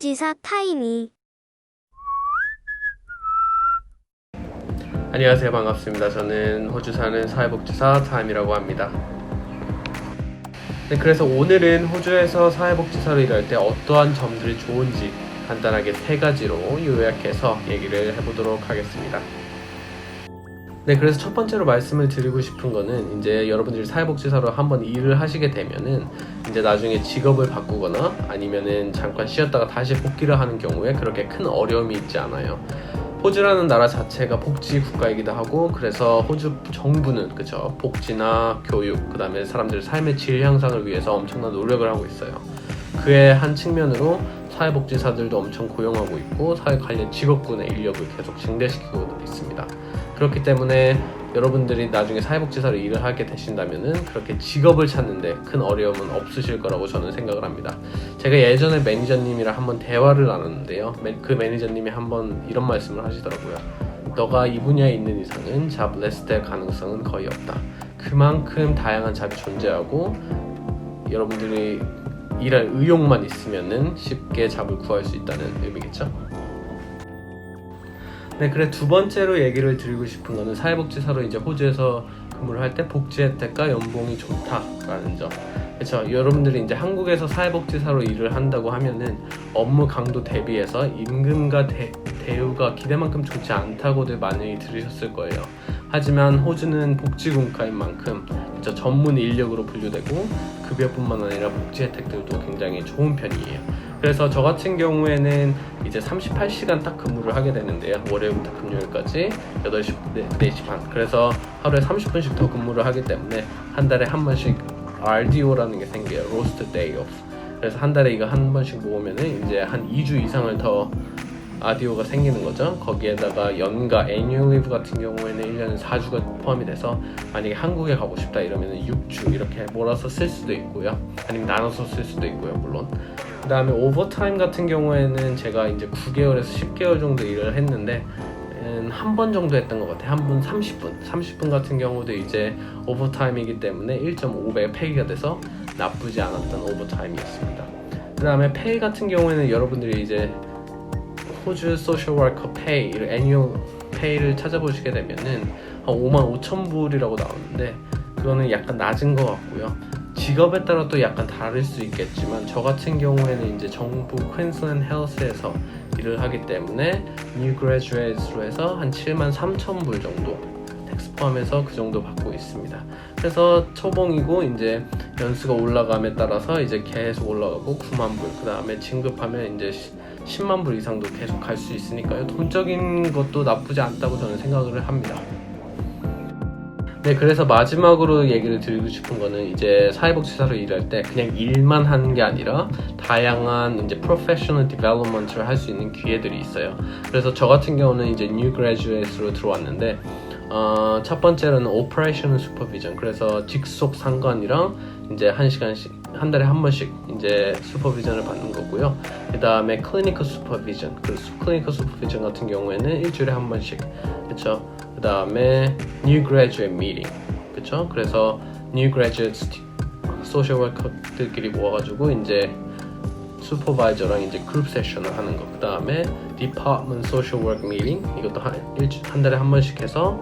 사회복지사 타이니. 안녕하세요. 반갑습니다. 저는 호주 사는 사회복지사 타임이라고 합니다. 네, 그래서 오늘은 호주에서 사회복지사로 일할 때 어떠한 점들이 좋은지 간단하게 3가지로 요약해서 얘기를 해보도록 하겠습니다. 네, 그래서 첫 번째로 말씀을 드리고 싶은 거는 이제 여러분들이 사회복지사로 한번 일을 하시게 되면은 이제 나중에 직업을 바꾸거나 아니면은 잠깐 쉬었다가 다시 복귀를 하는 경우에 그렇게 큰 어려움이 있지 않아요. 호주라는 나라 자체가 복지 국가이기도 하고, 그래서 호주 정부는 그죠, 복지나 교육, 그 다음에 사람들의 삶의 질 향상을 위해서 엄청난 노력을 하고 있어요. 그의 한 측면으로 사회복지사들도 엄청 고용하고 있고 사회 관련 직업군의 인력을 계속 증대시키고 있습니다. 그렇기 때문에 여러분들이 나중에 사회복지사로 일을 하게 되신다면은 그렇게 직업을 찾는데 큰 어려움은 없으실 거라고 저는 생각을 합니다. 제가 예전에 매니저님이랑 한번 대화를 나눴는데요. 그 매니저님이 한번 이런 말씀을 하시더라고요. 너가 이 분야에 있는 이상은 잡레스 될 가능성은 거의 없다. 그만큼 다양한 잡이 존재하고 여러분들이 일할 의욕만 있으면은 쉽게 잡을 구할 수 있다는 의미겠죠. 네, 그래 두 번째로 얘기를 드리고 싶은 거는 사회복지사로 이제 호주에서 근무를 할 때 복지 혜택과 연봉이 좋다라는 점. 그렇죠. 여러분들이 이제 한국에서 사회복지사로 일을 한다고 하면은 업무 강도 대비해서 임금과 대우가 기대만큼 좋지 않다고들 많이 들으셨을 거예요. 하지만 호주는 복지국가인 만큼 그렇죠, 전문 인력으로 분류되고 급여뿐만 아니라 복지 혜택들도 굉장히 좋은 편이에요. 그래서 저 같은 경우에는 이제 38시간 딱 근무를 하게 되는데요. 월요일부터 금요일까지 8시, 4시 반. 그래서 하루에 30분씩 더 근무를 하기 때문에 한 달에 한 번씩 RDO라는 게 생겨요. Roster Day Off. 그래서 한 달에 이거 한 번씩 모으면은 이제 한 2주 이상을 더 RDO가 생기는 거죠. 거기에다가 연가, Annual Leave 같은 경우에는 1년에 4주가 포함이 돼서 만약에 한국에 가고 싶다 이러면은 6주 이렇게 몰아서 쓸 수도 있고요. 아니면 나눠서 쓸 수도 있고요, 물론. 그 다음에 오버타임 같은 경우에는 제가 이제 9개월에서 10개월 정도 일을 했는데 한 번 정도 했던 것 같아요. 한 번 30분 같은 경우도 이제 오버타임이기 때문에 1.5배 페이가 돼서 나쁘지 않았던 오버타임이었습니다. 그 다음에 페이 같은 경우에는 여러분들이 이제 호주 소셜 워커 페이, 애니얼 페이를 찾아보시게 되면은 한 55,000불이라고 나오는데 그거는 약간 낮은 것 같고요. 직업에 따라 또 약간 다를 수 있겠지만 저 같은 경우에는 이제 정부 퀸슬랜드 헬스에서 일을 하기 때문에 뉴 그레주에이트로 해서 한 73,000불 정도 텍스 포함해서 그 정도 받고 있습니다. 그래서 초봉이고 이제 연수가 올라감에 따라서 이제 계속 올라가고 9만 불, 그 다음에 진급하면 이제 10만 불 이상도 계속 갈 수 있으니까요. 돈적인 것도 나쁘지 않다고 저는 생각을 합니다. 네, 그래서 마지막으로 얘기를 드리고 싶은 거는 이제 사회복지사로 일할 때 그냥 일만 하는 게 아니라 다양한 이제 프로페셔널 디벨롭먼트를 할 수 있는 기회들이 있어요. 그래서 저 같은 경우는 이제 뉴 그레주에이트로 들어왔는데 첫 번째로는 오퍼레이셔널 슈퍼비전, 그래서 직속 상관이랑 이제 한 달에 한 번씩 이제 슈퍼비전을 받는 거고요. 그 다음에 클리니컬 슈퍼비전, 클리니컬 슈퍼비전 같은 경우에는 일주일에 한 번씩, 그렇죠. 그 다음에 New Graduate Meeting, 그쵸? 그래서 New Graduate 소셜 워커들끼리 모아가지고 이제 슈퍼바이저랑 이제 그룹 세션을 하는 거. 그 다음에 Department Social Work Meeting, 이것도 한 달에 한 번씩 해서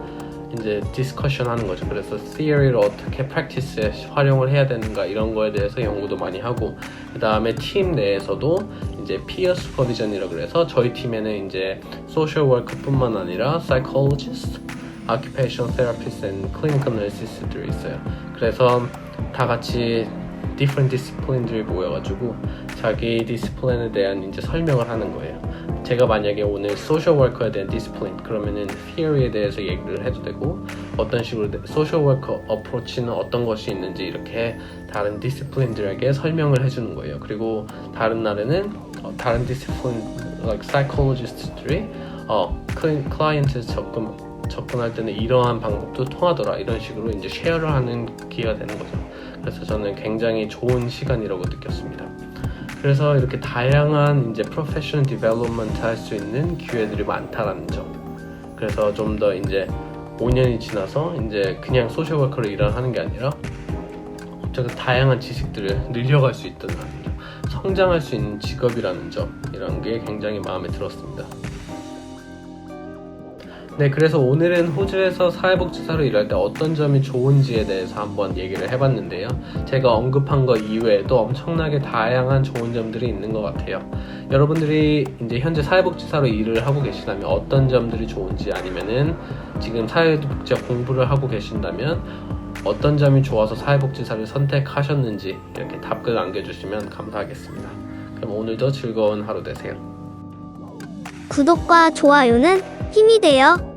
이제 디스커션 하는 거죠. 그래서 theory를 어떻게 practice에 활용을 해야 되는가 이런 거에 대해서 연구도 많이 하고, 그 다음에 팀 내에서도 이제 peer supervision이라고 그래서 저희 팀에는 이제 social worker뿐만 아니라 psychologist, occupational therapist, and clinical nurses들이 있어요. 그래서 다 같이 different discipline들이 모여가지고 자기 디스플린에 대한 이제 설명을 하는 거예요. 제가 만약에 오늘 소셜 워커에 대한 디스플린 그러면은 theory에 대해서 얘기를 해도 되고, 어떤 식으로 소셜 워커 어프로치는 어떤 것이 있는지 이렇게 다른 디스플린들에게 설명을 해주는 거예요. 그리고 다른 날에는 다른 디스플린 like psychologist들이 클라이언트 접근할 때는 이러한 방법도 통하더라 이런 식으로 이제 쉐어를 하는 기회가 되는 거죠. 그래서 저는 굉장히 좋은 시간이라고 느꼈습니다. 그래서 이렇게 다양한 이제 프로페셔널 디벨롭먼트 할 수 있는 기회들이 많다라는 점. 그래서 좀 더 이제 5년이 지나서 이제 그냥 소셜 워커로 일을 하는 게 아니라 어쨌든 다양한 지식들을 늘려갈 수 있다는 점. 성장할 수 있는 직업이라는 점, 이런 게 굉장히 마음에 들었습니다. 네, 그래서 오늘은 호주에서 사회복지사로 일할 때 어떤 점이 좋은지에 대해서 한번 얘기를 해봤는데요. 제가 언급한 거 이외에도 엄청나게 다양한 좋은 점들이 있는 것 같아요. 여러분들이 이제 현재 사회복지사로 일을 하고 계시다면 어떤 점들이 좋은지, 아니면은 지금 사회복지사 공부를 하고 계신다면 어떤 점이 좋아서 사회복지사를 선택하셨는지 이렇게 답글 남겨주시면 감사하겠습니다. 그럼 오늘도 즐거운 하루 되세요. 구독과 좋아요는 힘이 돼요.